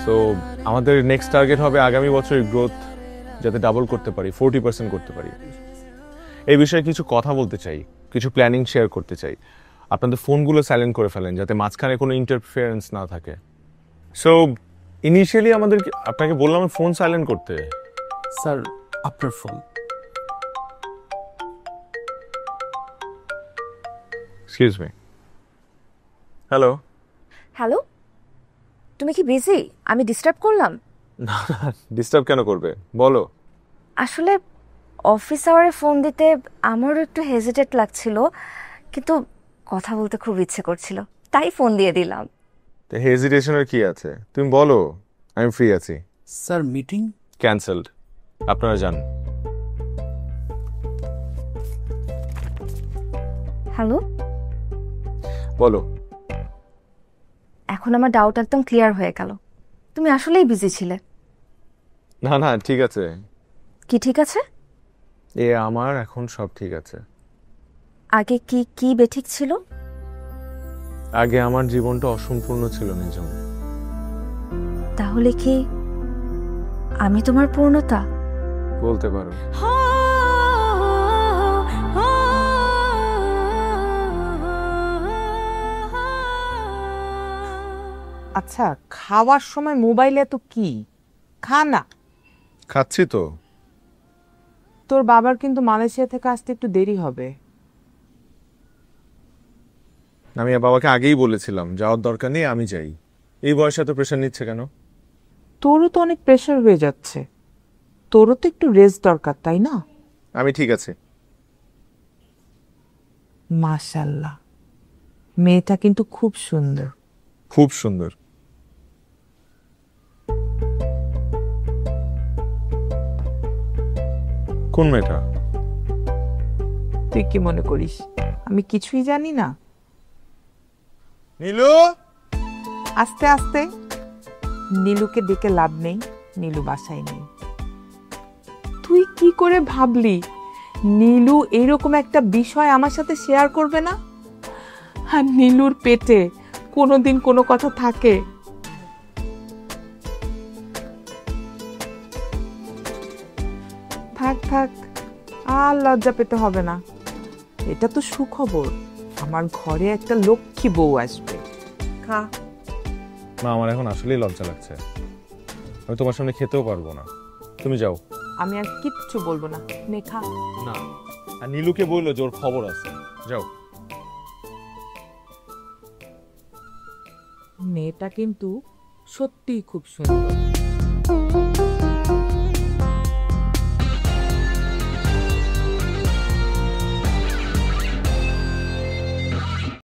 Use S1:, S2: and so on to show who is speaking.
S1: So আমাদের next target হবে আগামী বছরের গ্রোথ যাতে ডাবল করতে পারি, 40% করতে পারি। এই বিষয়ে কিছু কথা বলতে চাই, কিছু প্ল্যানিং শেয়ার করতে চাই। আপনাদের ফোনগুলো সাইলেন্ট করে ফেলেন যাতে মাঝখানে কোনো ইন্টারফারেন্স না থাকে। সো ইনিশিয়ালি আপনাকে বললাম ফোন সাইলেন্ট করতে।
S2: স্যার আপনার phone.
S1: Excuse me. Hello.
S3: Hello, তুমি কি বিজি? আমি ডিস্টার্ব করলাম?
S1: না না, ডিস্টার্ব কেন করবে, বলো।
S3: আসলে অফিস আওয়ারে ফোন দিতে আমারও একটু হেজিটেট লাগছিল, কিন্তু কথা বলতে খুব ইচ্ছে করছিল, তাই ফোন দিয়ে দিলাম।
S1: তো হেজিটেশনের কি আছে, তুমি বলো, আমি ফ্রি আছি।
S2: স্যার মিটিং
S1: ক্যান্সেলড, আপনারা যান।
S3: হ্যালো,
S1: বলো।
S3: এখন আমার ডাউট একদম ক্লিয়ার হয়ে গেল, তুমি আসলেই বিজি ছিলে।
S1: না না, ঠিক আছে।
S3: কি ঠিক আছে?
S1: আমার এখন সব ঠিক আছে।
S3: আগে কি কি বেঠিক ছিল?
S1: আগে আমার জীবনটা অসম্পূর্ণ ছিল নিজম।
S3: তাহলে কি আমি তোমার পূর্ণতা?
S1: বলতে পারো।
S4: আচ্ছা, খাওয়ার সময় মোবাইলে তো কি খা না।
S1: খাচ্ছি তো।
S4: তোর বাবার কিন্তু মালয়েশিয়া থেকে আসতে একটু দেরি হবে।
S1: আমি বাবাকে আগেই বলেছিলাম যাওয়ার দরকার নেই, আমি যাই। এই বয়সে এত প্রেশার নিচ্ছে কেন?
S4: তোরও তো অনেক প্রেশার হয়ে যাচ্ছে, তোরও তো একটু রেস্ট দরকার, তাই না?
S1: আমি ঠিক আছে।
S4: মাশাআল্লাহ, মেয়েটা কিন্তু খুব সুন্দর।
S1: খুব সুন্দর। কোন মেয়েটা?
S4: তুই কি মনে করিস আমি কিছুই জানি না?
S1: নীলু।
S4: আস্তে আস্তে, নীলুকে ডেকে লাভ নেই, নীলু বাসায় নেই। তুই কি করে ভাবলি নীলু এইরকম একটা বিষয় আমার সাথে শেয়ার করবে না? আর নীলুর পেটে কোনোদিন কোনো কথা থাকে? থাক থাক, আর লজ্জা পেতে হবে না। এটা তো সুখবর, আমার ঘরে একটা লক্ষ্মী বউ আসবে। খা।
S1: না, আমার এখন আসলেই লজ্জা লাগছে, আমি তোমার সামনে খেতেও পারবো না। তুমি যাও।
S4: আমি আর কিচ্ছু বলবো না, নে খা।
S1: না, আর নীলুকে বললো যে ওর খবর আছে, যাও।
S4: মেয়েটা কিন্তু সত্যিই খুব সুন্দর।